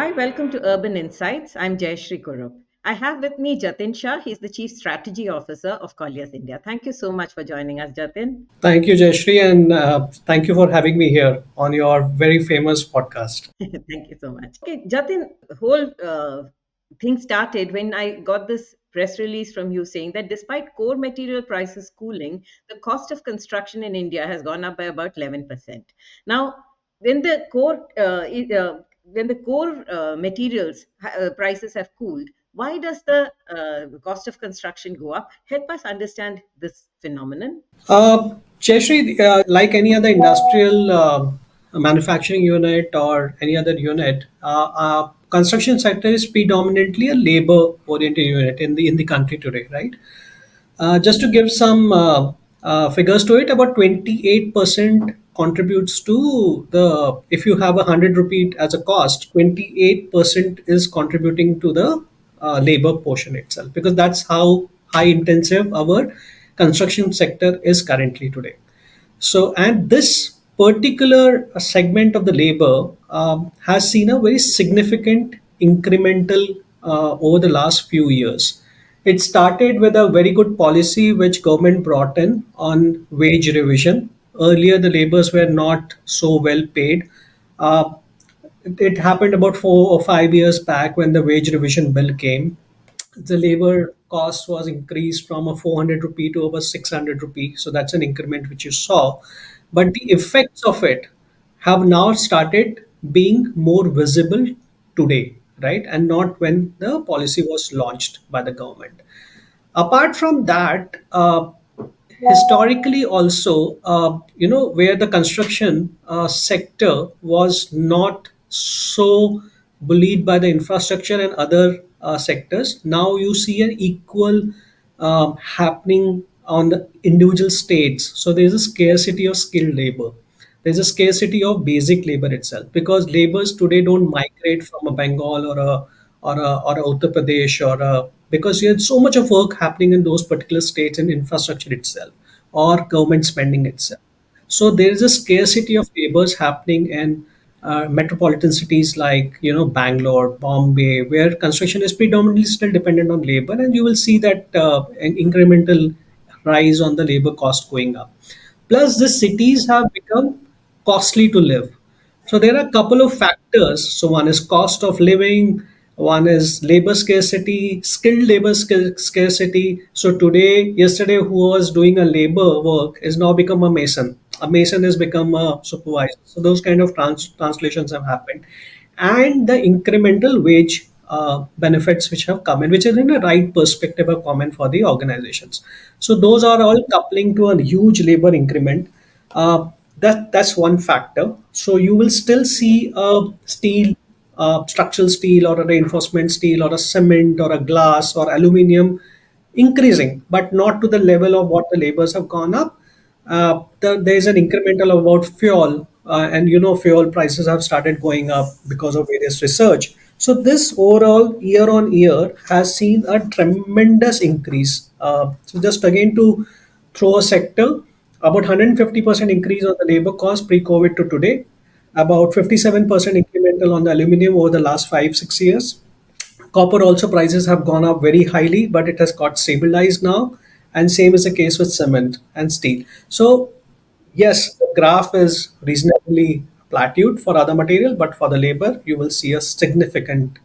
Hi, welcome to Urban Insights. I'm Jayashree Kurup. I have with me Jatin Shah. He's the Chief Strategy Officer of Colliers India. Thank you so much for joining us, Jatin. Thank you, Jayashree, and thank you for having me here on your very famous podcast. Thank you so much. Okay, Jatin, the whole thing started when I got this press release from you saying that despite core material prices cooling, the cost of construction in India has gone up by about 11%. Now, when the core materials prices have cooled, why does the cost of construction go up? Help us understand this phenomenon. Jayashree, like any other industrial manufacturing unit or any other unit, construction sector is predominantly a labor-oriented unit in the country today, right? Just to give some figures to it, about 28% contributes to the, if you have 100 rupee as a cost, 28% is contributing to the labor portion itself, because that's how high intensive our construction sector is currently today. So, and this particular segment of the labor has seen a very significant incremental over the last few years. It started with a very good policy which government brought in on wage revision. Earlier, the laborers were not so well paid. Uh, it happened about 4 or 5 years back when the wage revision bill came. The labor cost was increased from a 400 rupee to over 600 rupee. So that's an increment which you saw. But the effects of it have now started being more visible today, right? And not when the policy was launched by the government. Apart from that, historically also, where the construction sector was not so bullied by the infrastructure and other sectors, now you see an equal happening on the individual states. So there's a scarcity of skilled labor. There's a scarcity of basic labor itself, because laborers today don't migrate from a Bengal or a Uttar Pradesh because you had so much of work happening in those particular states and infrastructure itself or government spending itself. So there is a scarcity of laborers happening in metropolitan cities like Bangalore, Bombay, where construction is predominantly still dependent on labor, and you will see that an incremental rise on the labor cost going up. Plus, the cities have become costly to live. So there are a couple of factors. So one is cost of living, one is labor scarcity, skilled labor scarcity. So yesterday, who was doing a labor work is now become a mason. A mason has become a supervisor. So those kind of translations have happened, and the incremental wage benefits which have come in, which is in a right perspective, are common for the organizations. So those are all coupling to a huge labor increment. That's one factor. So you will still see a steel, structural steel, or a reinforcement steel, or a cement, or a glass, or aluminium increasing, but not to the level of what the labors have gone up. There's an incremental about fuel, and fuel prices have started going up because of various research. So this overall year on year has seen a tremendous increase. So just again to throw a sector, about 150% increase on the labor cost pre-COVID to today, about 57% incremental on the aluminum over the last 5 6 years. Copper also prices have gone up very highly, but it has got stabilized now. And same is the case with cement and steel. So yes, the graph is reasonably plateaued for other material, but for the labor, you will see a significant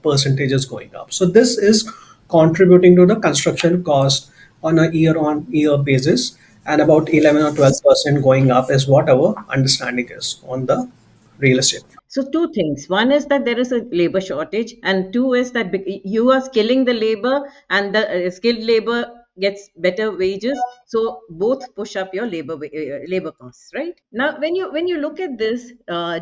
percentages going up. So this is contributing to the construction cost on a year-on-year basis, and about 11 or 12% going up is what our understanding is on the real estate. So, two things. One is that there is a labor shortage, and two is that you are skilling the labor, and the skilled labor gets better wages. So, both push up your labor costs, right? Now, when you look at this,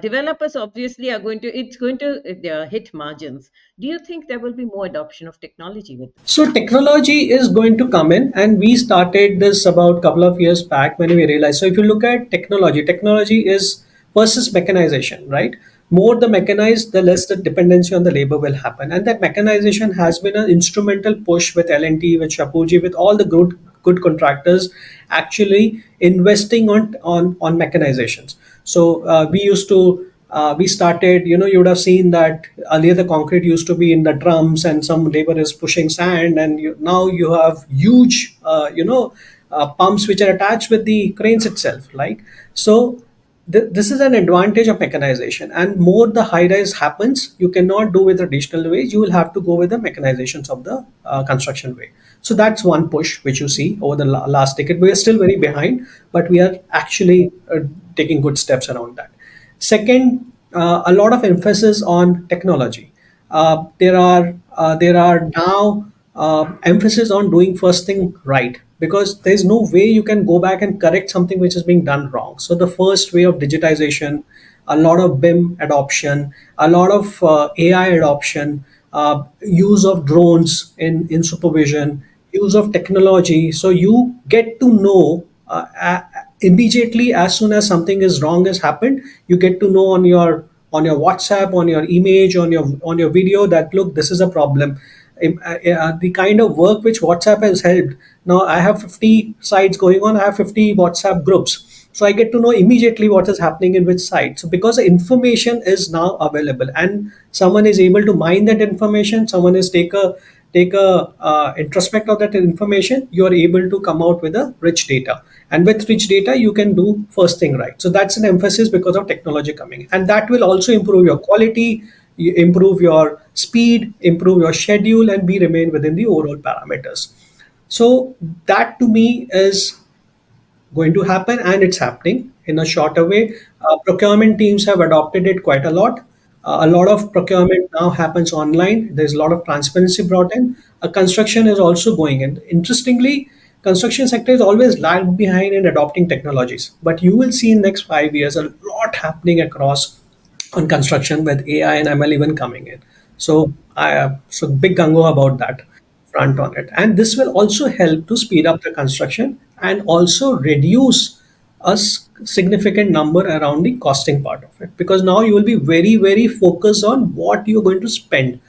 developers obviously are going to it's going to hit margins. Do you think there will be more adoption of technology with this? So technology is going to come in, and we started this about a couple of years back when we realized. So if you look at technology is versus mechanization, right? More the mechanized, the less the dependency on the labor will happen, and that mechanization has been an instrumental push with L&T, with Shapoorji, with all the good contractors actually investing on mechanizations. So we used to we started, you would have seen that earlier the concrete used to be in the drums and some labor is pushing sand, and now you have huge, pumps which are attached with the cranes itself. Like, so this is an advantage of mechanization, and more the high rise happens, you cannot do with traditional ways, you will have to go with the mechanizations of the construction way. So that's one push which you see over the last decade. We are still very behind, but we are actually taking good steps around that. Second, a lot of emphasis on technology. There are now emphasis on doing first thing right, because there's no way you can go back and correct something which is being done wrong. So the first way of digitization, a lot of BIM adoption, a lot of AI adoption, use of drones in supervision, use of technology. So you get to know immediately as soon as something is wrong has happened. You get to know on your WhatsApp, on your image, on your video that, look, this is a problem. The kind of work which WhatsApp has helped. Now I have 50 sites going on. I have 50 WhatsApp groups. So I get to know immediately what is happening in which site. So because the information is now available and someone is able to mine that information, someone is take a introspect of that information, you are able to come out with a rich data, and with rich data you can do first thing right. So that's an emphasis because of technology coming in. And that will also improve your quality, improve your speed, improve your schedule, and be remain within the overall parameters. So that to me is going to happen, and it's happening in a shorter way. Procurement teams have adopted it quite a lot. A lot of procurement now happens online. There's a lot of transparency brought in. Construction is also going in. Interestingly, construction sector is always lagged behind in adopting technologies, but you will see in next 5 years a lot happening across on construction with AI and ML even coming in. So so big gungo about that front on it, and this will also help to speed up the construction and also reduce a significant number around the costing part of it, because now you will be very very focused on what you're going to spend,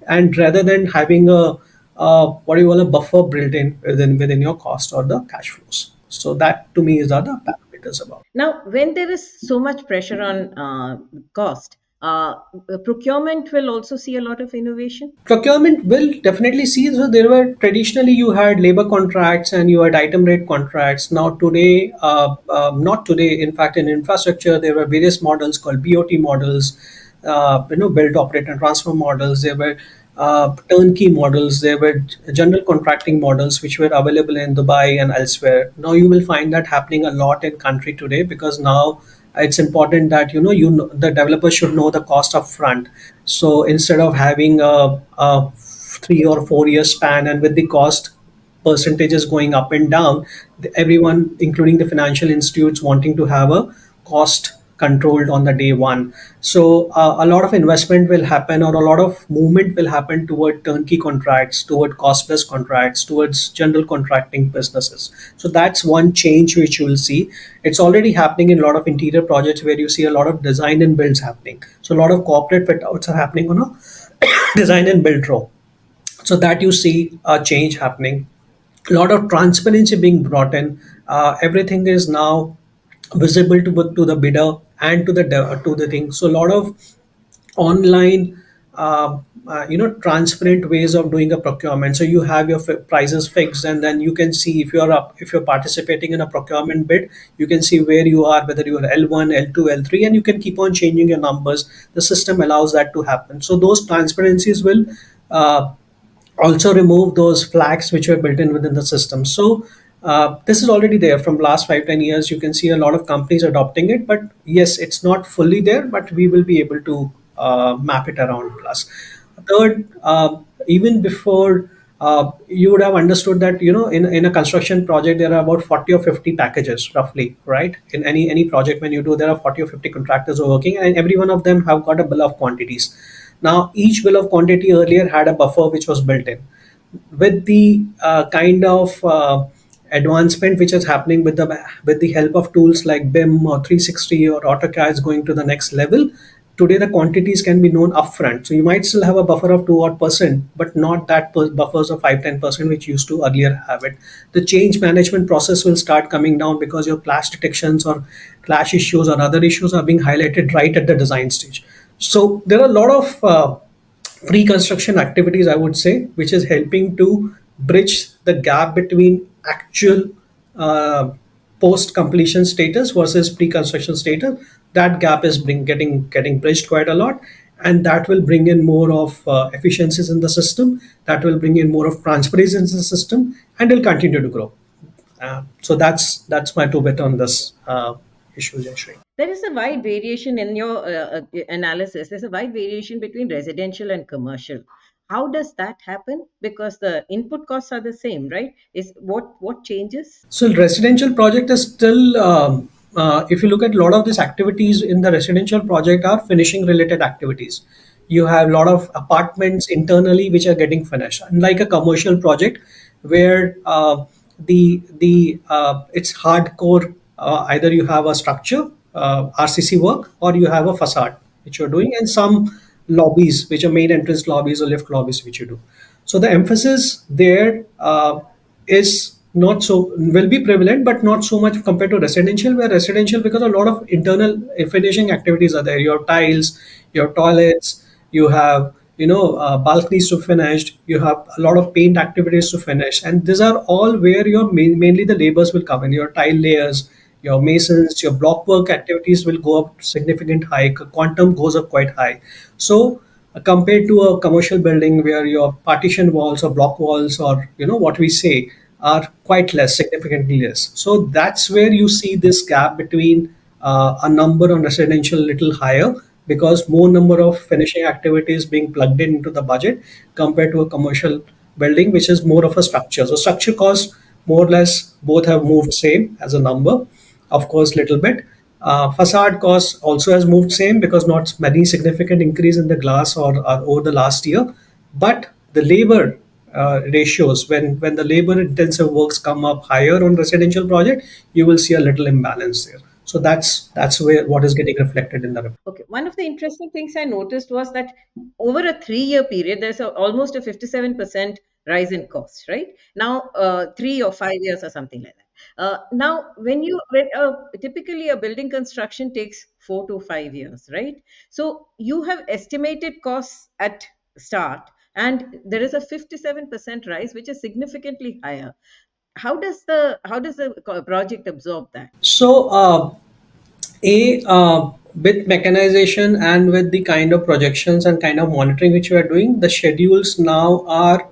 and rather than having what do you call a buffer built in within your cost or the cash flows. So that to me is the other parameters about. Now, when there is so much pressure on cost, procurement will also see a lot of innovation. Procurement will definitely see. So there were traditionally you had labor contracts and you had item rate contracts. Now today, not today. In fact, in infrastructure there were various models called BOT models, build, operate, and transfer models. There were turnkey models. There were general contracting models which were available in Dubai and elsewhere. Now you will find that happening a lot in country today, because now it's important that the developer should know the cost up front. So instead of having a 3 or 4 year span, and with the cost percentages going up and down, everyone including the financial institutes wanting to have a cost controlled on the day one. So a lot of investment will happen, or a lot of movement will happen toward turnkey contracts, toward cost plus contracts, towards general contracting businesses. So that's one change which you will see. It's already happening in a lot of interior projects where you see a lot of design and builds happening. So a lot of corporate fit outs are happening on a design and build row. So that you see a change happening, a lot of transparency being brought in. Everything is now visible to the bidder and to the thing. So a lot of online transparent ways of doing a procurement. So you have your prices fixed, and then you can see if you're participating in a procurement bid, you can see where you are, whether you are L1, L2, L3, and you can keep on changing your numbers. The system allows that to happen. So those transparencies will uh, also remove those flags which were built in within the system. So this is already there from last 5-10 years. You can see a lot of companies adopting it, but yes, it's not fully there, but we will be able to map it around. Plus third, even before, you would have understood that in a construction project there are about 40 or 50 packages roughly, right? In any project when you do, there are 40 or 50 contractors who are working, and every one of them have got a bill of quantities. Now each bill of quantity earlier had a buffer which was built in. With the kind of advancement which is happening with the help of tools like BIM or 360 or AutoCAD is going to the next level, today the quantities can be known upfront. So you might still have a buffer of 2 odd percent, but not that buffers of 5-10% which used to earlier have it. The change management process will start coming down because your clash detections or clash issues or other issues are being highlighted right at the design stage. So there are a lot of pre-construction activities, I would say, which is helping to bridge the gap between actual uh, post completion status versus pre-construction status. That gap is getting bridged quite a lot, and that will bring in more of efficiencies in the system, that will bring in more of transparency in the system, and will continue to grow. So that's my two bit on this issue, Jayashree. There is a wide variation in your analysis. There's a wide variation between residential and commercial. How does that happen? Because the input costs are the same, right? Is what changes? So residential project is still, if you look at a lot of these activities in the residential project are finishing related activities. You have a lot of apartments internally which are getting finished, unlike a commercial project where the it's hardcore. Either you have a structure, RCC work, or you have a facade which you're doing, and some lobbies which are main entrance lobbies or lift lobbies which you do. So the emphasis there is not so will be prevalent, but not so much compared to residential. Where residential, because a lot of internal finishing activities are there. Your tiles, your toilets, you have balconies to finish. You have a lot of paint activities to finish, and these are all where your mainly the labors will come in. Your tile layers, your masons, your block work activities will go up significant high. Quantum goes up quite high. So compared to a commercial building where your partition walls or block walls or what we say are quite less, significantly less. So that's where you see this gap between a number on residential little higher, because more number of finishing activities being plugged in into the budget compared to a commercial building which is more of a structure. So structure costs more or less both have moved same as a number, of course little bit. Facade cost also has moved same because not many significant increase in the glass or over the last year, but the labor ratios, when the labor intensive works come up higher on residential project, you will see a little imbalance there. So that's where what is getting reflected in the report. Okay, one of the interesting things I noticed was that over a 3-year period, there's almost a 57% rise in cost, right? Now, 3 or 5 years or something like that. Now, typically a building construction takes 4 to 5 years, right? So you have estimated costs at start, and there is a 57% rise, which is significantly higher. How does the project absorb that? So with mechanization and with the kind of projections and kind of monitoring which we are doing, the schedules now are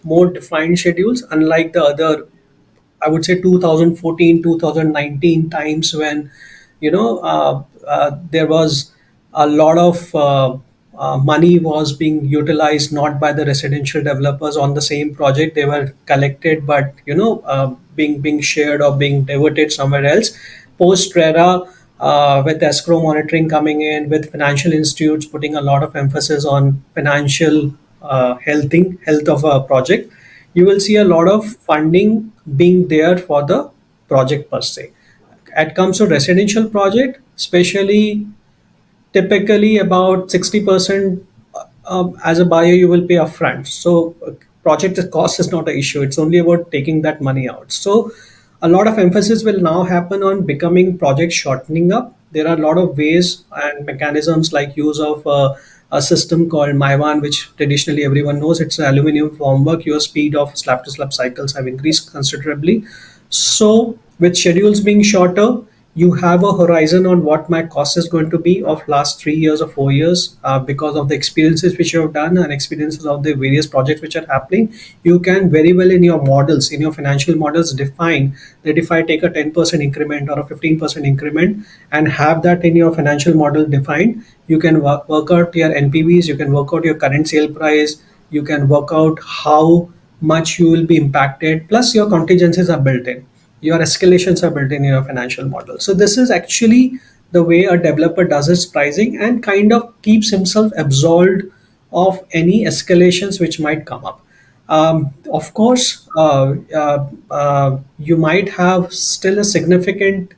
more defined schedules, unlike the other, I would say 2014, 2019 times when there was a lot of money was being utilized not by the residential developers on the same project. They were collected, but being shared or being diverted somewhere else. Post RERA, with escrow monitoring coming in, with financial institutes putting a lot of emphasis on financial health of a project, you will see a lot of funding being there for the project per se. It comes to residential project, especially typically about 60% as a buyer you will pay upfront. So project cost is not an issue. It's only about taking that money out. So a lot of emphasis will now happen on becoming project shortening up. There are a lot of ways and mechanisms like use of a system called Maiwan, which traditionally everyone knows. It's an aluminum formwork. Your speed of slab to slab cycles have increased considerably. So with schedules being shorter, you have a horizon on what my cost is going to be of last 3 years or 4 years, because of the experiences which you have done and experiences of the various projects which are happening. You can very well in your models, in your financial models, define that if I take a 10% increment or a 15% increment and have that in your financial model defined, you can work out your NPVs, you can work out your current sale price, you can work out how much you will be impacted, plus your contingencies are built in, your escalations are built in your financial model. So this is actually the way a developer does its pricing and kind of keeps himself absolved of any escalations which might come up. Of course, you might have still a significant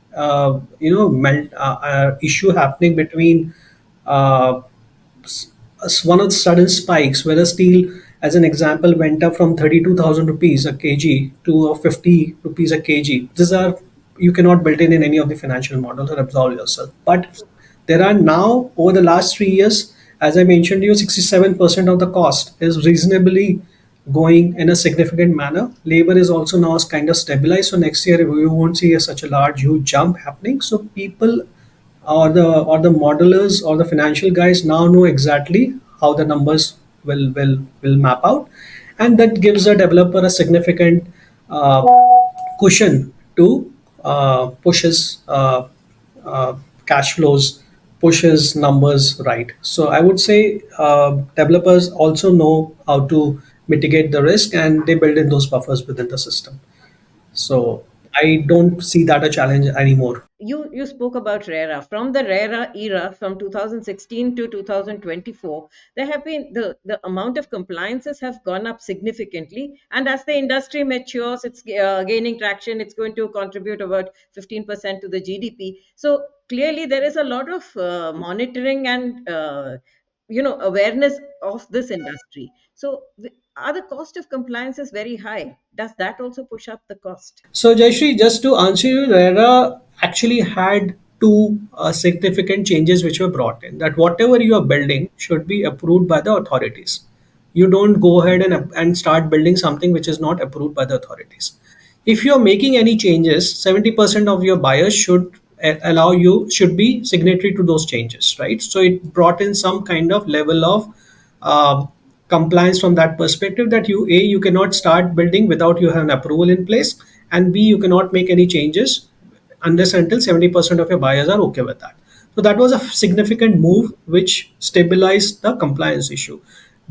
issue happening between uh, one of the sudden spikes where the steel, as an example, went up from 32,000 rupees a kg to 50 rupees a kg. These are, you cannot build in any of the financial models or absolve yourself. But there are now, over the last 3 years, as I mentioned to you, 67% of the cost is reasonably going in a significant manner. Labor is also now kind of stabilized. So next year we won't see such a large, huge jump happening. So people or the modelers or the financial guys now know exactly how the numbers will map out, and that gives a developer a significant uh, cushion to push his cash flows, push his numbers right. So I would say developers also know how to mitigate the risk, and they build in those buffers within the system. So I don't see that a challenge anymore. You spoke about RERA. From the RERA era, from 2016 to 2024, there have been the amount of compliances have gone up significantly. And as the industry matures, it's gaining traction. It's going to contribute about 15% to the GDP. So clearly, there is a lot of monitoring and awareness of this industry. So are the cost of compliance is very high? Does that also push up the cost? So, Jayashree, just to answer you, RERA actually had two significant changes which were brought in. That whatever you are building should be approved by the authorities. You don't go ahead and start building something which is not approved by the authorities. If you are making any changes, 70% of your buyers should allow you, should be signatory to those changes, right? So it brought in some kind of level of uh, compliance from that perspective, that you cannot start building without you have an approval in place, and b, you cannot make any changes unless until 70% of your buyers are okay with that. So that was a significant move which stabilized the compliance issue.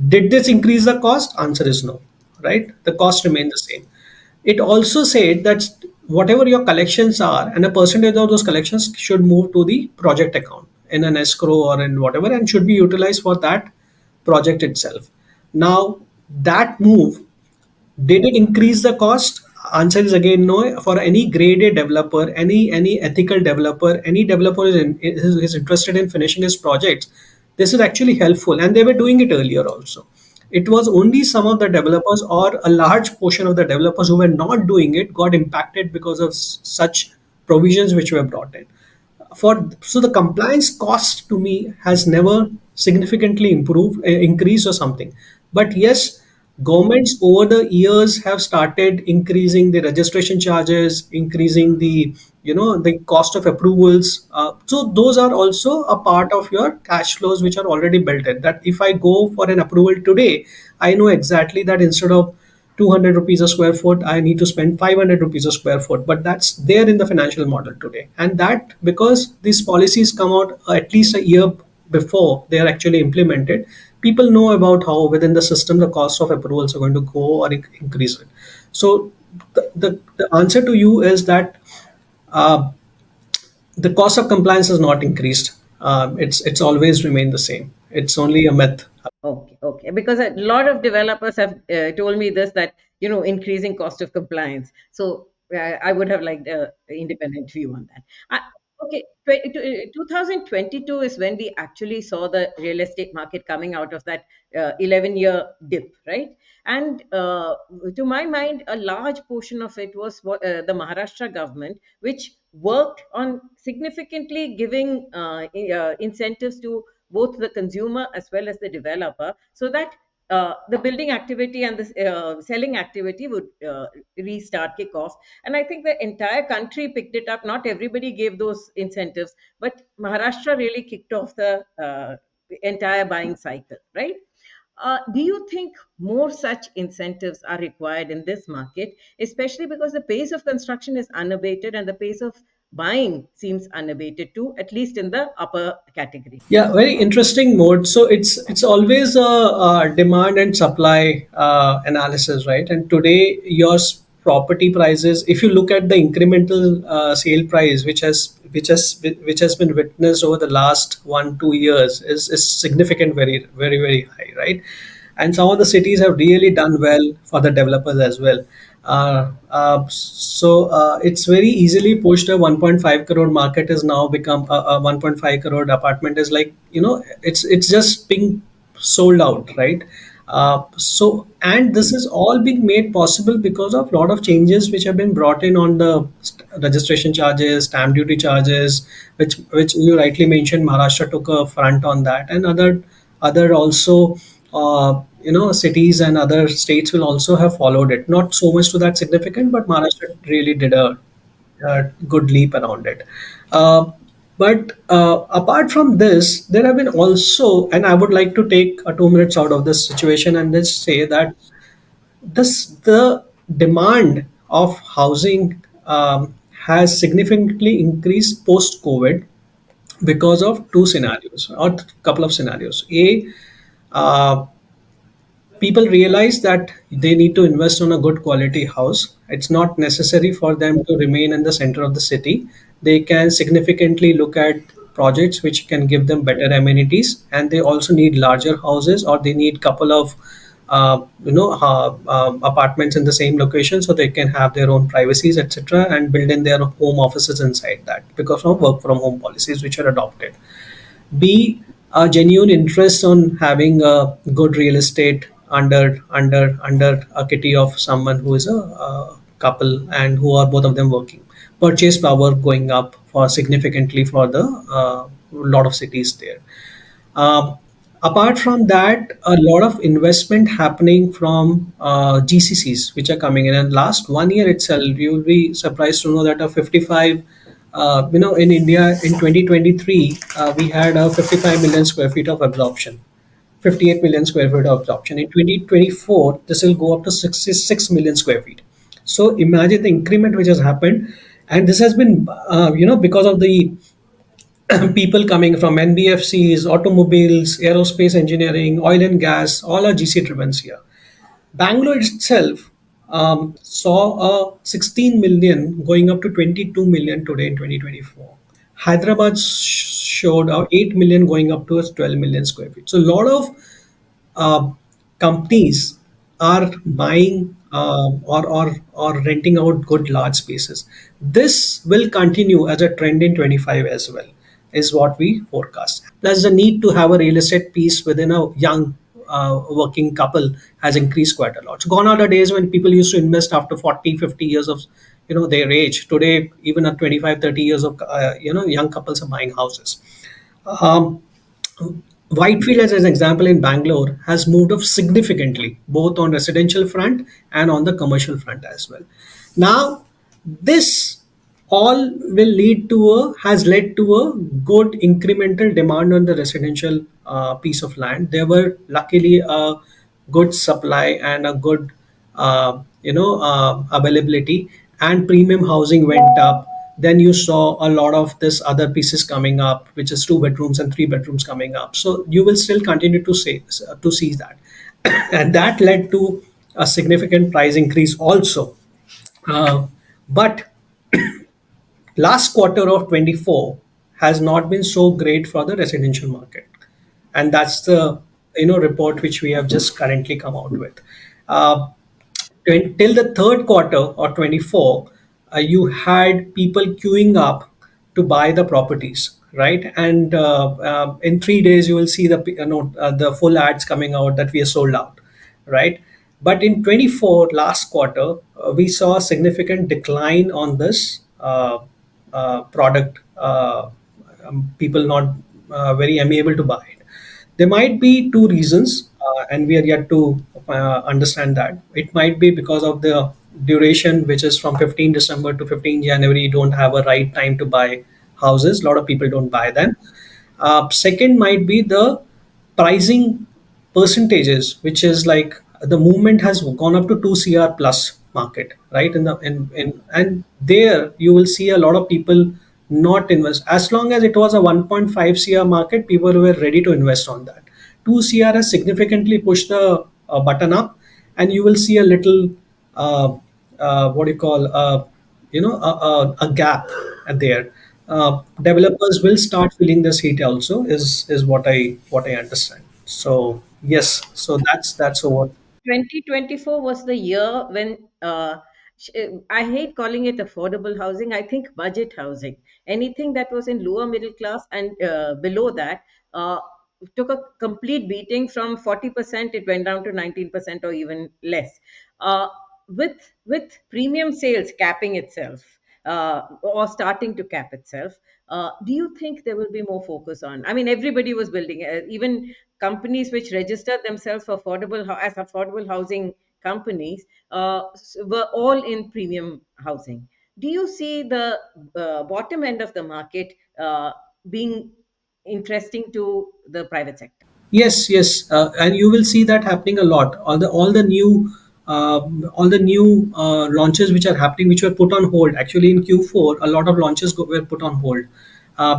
Did this increase the cost? Answer is no, right? The cost remained the same. It also said that whatever your collections are, and a percentage of those collections should move to the project account in an escrow or in whatever, and should be utilized for that project itself. Now, that move, did it increase the cost? Answer is again no. For any grade A developer, any ethical developer, any developer is interested in finishing his projects, this is actually helpful, and they were doing it earlier also. It was only some of the developers, or a large portion of the developers, who were not doing it got impacted because of such provisions which were brought in. So the compliance cost to me has never significantly improved, increased or something. But yes, governments over the years have started increasing the registration charges, increasing the cost of approvals. So those are also a part of your cash flows which are already built in. That if I go for an approval today, I know exactly that instead of 200 rupees a square foot, I need to spend 500 rupees a square foot. But that's there in the financial model today. And that, because these policies come out at least a year before they are actually implemented, people know about how within the system the cost of approvals are going to go or increase it. So the answer to you is that uh, the cost of compliance has not increased. It's always remained the same. It's only a myth. Okay, okay. Because a lot of developers have told me this, that increasing cost of compliance. So I would have liked a independent view on that. Okay, 2022 is when we actually saw the real estate market coming out of that 11-year dip, right? And to my mind, a large portion of it was the Maharashtra government, which worked on significantly giving incentives to both the consumer as well as the developer, so that the building activity and the selling activity would restart, kick off. And I think the entire country picked it up. Not everybody gave those incentives, but Maharashtra really kicked off the entire buying cycle, right? Do you think more such incentives are required in this market, especially because the pace of construction is unabated and the pace of buying seems unabated too, at least in the upper category? Yeah, very interesting mode. So it's always a demand and supply analysis, right? And today, your property prices, if you look at the incremental sale price, which has been witnessed over the last 1 2 years, is significant, very high, right? And some of the cities have really done well for the developers as well. It's very easily pushed. A 1.5 crore market has now become a 1.5 crore apartment is like, it's just being sold out, right? And this is all being made possible because of a lot of changes which have been brought in on the registration charges, stamp duty charges, which you rightly mentioned. Maharashtra took a front on that, and other also, cities and other states will also have followed it. Not so much to that significant, but Maharashtra really did a good leap around it. Uh, but apart from this, there have been also, and I would like to take 2 minutes out of this situation and just say that the demand of housing has significantly increased post COVID because of two scenarios or couple of scenarios. Uh, People realize that they need to invest on a good quality house. It's not necessary for them to remain in the center of the city. They can significantly look at projects which can give them better amenities, and they also need larger houses, or they need couple of apartments in the same location so they can have their own privacies, etc., and build in their home offices inside that because of work from home policies which are adopted. B, a genuine interest on having a good real estate under a kitty of someone who is a couple and who are both of them working. Purchase power going up for significantly for the lot of cities there. Um, Apart from that, a lot of investment happening from GCCs which are coming in. And last 1 year itself, you will be surprised to know that a 55, in India in 2023, we had a 55 million square feet of absorption, 58 million square feet of absorption. In 2024, this will go up to 66 million square feet. So imagine the increment which has happened. And this has been, because of the people coming from NBFCs, automobiles, aerospace engineering, oil and gas, all are GC driven here. Bangalore itself saw a 16 million going up to 22 million today in 2024. Hyderabad showed a 8 million going up to 12 million square feet. So a lot of uh, companies are buying or renting out good large spaces. This will continue as a trend in 25 as well, is what we forecast. Plus, the need to have a real estate piece within a young working couple has increased quite a lot. So gone are the days when people used to invest after 40, 50 years of their age. Today, even at 25, 30 years of young couples are buying houses. Um, Whitefield, as an example in Bangalore, has moved up significantly, both on residential front and on the commercial front as well. Now, this all will lead to has led to a good incremental demand on the residential piece of land. There were luckily a good supply and a good availability, and premium housing went up. Then you saw a lot of this other pieces coming up, which is 2 bedrooms and 3 bedrooms coming up. So you will still continue to see that, and that led to a significant price increase also. But last quarter of 24 has not been so great for the residential market, and that's the report which we have just currently come out with. uh, Till the third quarter or 24, you had people queuing up to buy the properties, right? And in 3 days you will see the full ads coming out that we are sold out, right? But in 24 last quarter, we saw a significant decline on this product. People not very amiable to buy it. There might be two reasons, and we are yet to understand that. It might be because of the duration, which is from 15 December to 15 January. You don't have a right time to buy houses. A lot of people don't buy them. Second might be the pricing percentages, which is like the movement has gone up to 2 CR plus market, right? And there you will see a lot of people not invest. As long as it was a 1.5 CR market, people were ready to invest on that. 2 CR has significantly pushed the button up, and you will see a little what do you call a gap there. Developers will start feeling this heat also, is what I understand. So yes, so that's over. 2024 was the year when I hate calling it affordable housing. I think budget housing. Anything that was in lower middle class and below that uh, took a complete beating. From 40%, it went down to 19% or even less. Uh, with premium sales capping itself, or starting to cap itself, do you think there will be more focus on? I mean, everybody was building, even companies which registered themselves for as affordable housing companies, were all in premium housing. Do you see the bottom end of the market being interesting to the private sector? Yes, yes, and you will see that happening a lot. All the new launches which are happening, which were put on hold. Actually, in Q4, a lot of launches were put on hold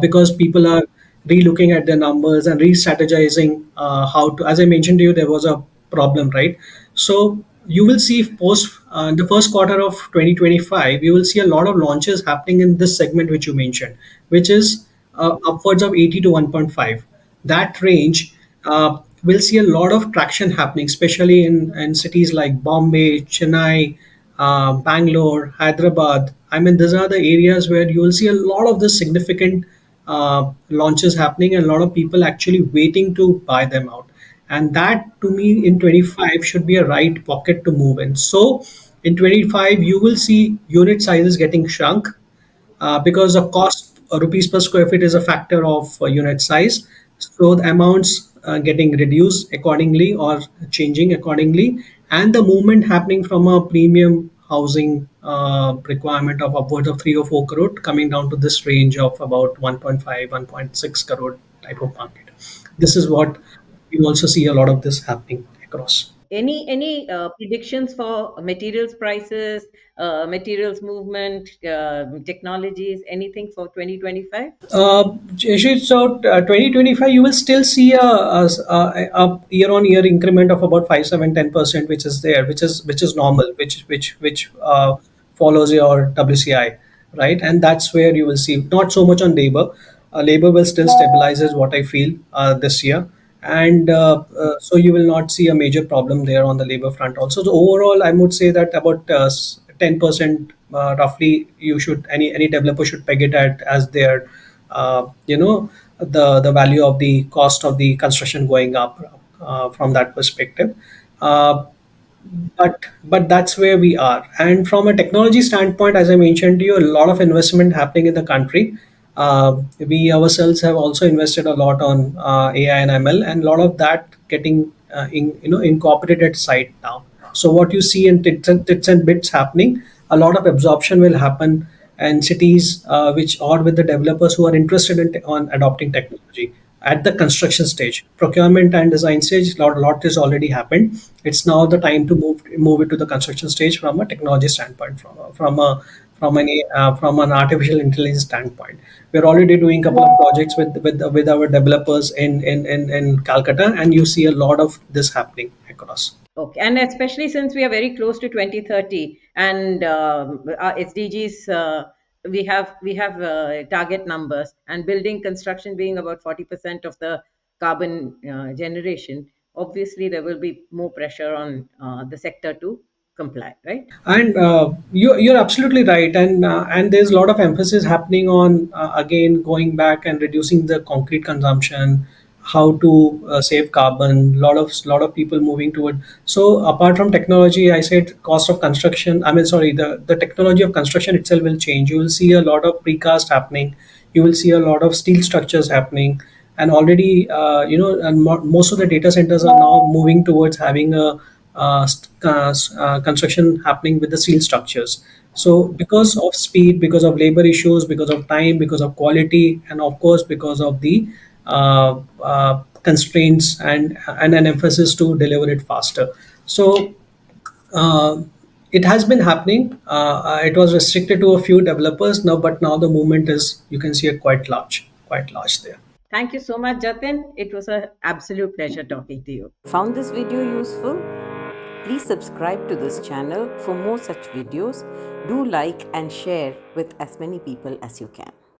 because people are re-looking at their numbers and re-strategizing how to. As I mentioned to you, there was a problem, right? So you will see post the first quarter of 2025, you will see a lot of launches happening in this segment which you mentioned, which is upwards of 80 to 1.5. That range we'll see a lot of traction happening, especially in cities like Bombay, Chennai, Bangalore, Hyderabad. I mean, these are the areas where you will see a lot of the significant launches happening and a lot of people actually waiting to buy them out. And that to me in 25 should be a right pocket to move in. So in 25, you will see unit sizes getting shrunk because the cost rupees per square feet is a factor of unit size. So the amounts getting reduced accordingly or changing accordingly, and the movement happening from a premium housing requirement of upwards of 3 or 4 crore coming down to this range of about 1.5, 1.6 crore type of market. This is what we also see a lot of this happening across. Any predictions for materials prices, materials movement, technologies, anything for 2025? Jayashree, so 2025, you will still see a year-on-year increment of about 5, 7, 10%, which is there, which is normal, which follows your WCI, right? And that's where you will see not so much on labor. Labor will still stabilize, is what I feel this year, and so you will not see a major problem there on the labor front. Also, so overall, I would say that about 10% roughly, you should any developer should peg it at as their the value of the cost of the construction going up from that perspective. Uh, but but that's where we are, and from a technology standpoint, as I mentioned to you, a lot of investment happening in the country. We ourselves have also invested a lot on AI and ML, and a lot of that getting incorporated site now. So what you see in tits and bits happening, a lot of absorption will happen, and cities which are with the developers who are interested in on adopting technology at the construction stage, procurement and design stage. Lot is already happened. It's now the time to move it to the construction stage from a technology standpoint, from an artificial intelligence standpoint. We're already doing a couple of projects with our developers in Calcutta, and you see a lot of this happening across. Okay, and especially since we are very close to 2030, and our SDGs, we have target numbers, and building construction being about 40% of the carbon generation. Obviously, there will be more pressure on the sector to comply, right? And you're absolutely right, and there's a lot of emphasis happening on again going back and reducing the concrete consumption, how to save carbon. Lot of people moving toward. So apart from technology, I said cost of construction. I mean, sorry, the technology of construction itself will change. You will see a lot of precast happening. You will see a lot of steel structures happening, and already and most of the data centers are now moving towards having a construction happening with the steel structures. So because of speed, because of labor issues, because of time, because of quality, and of course because of the constraints and an emphasis to deliver it faster. So uh, it has been happening. It was restricted to a few developers now, but now the movement is, you can see, a quite large there. Thank you so much, Jatin. It was an absolute pleasure talking to you. Found this video useful? Please subscribe to this channel for more such videos. Do like and share with as many people as you can.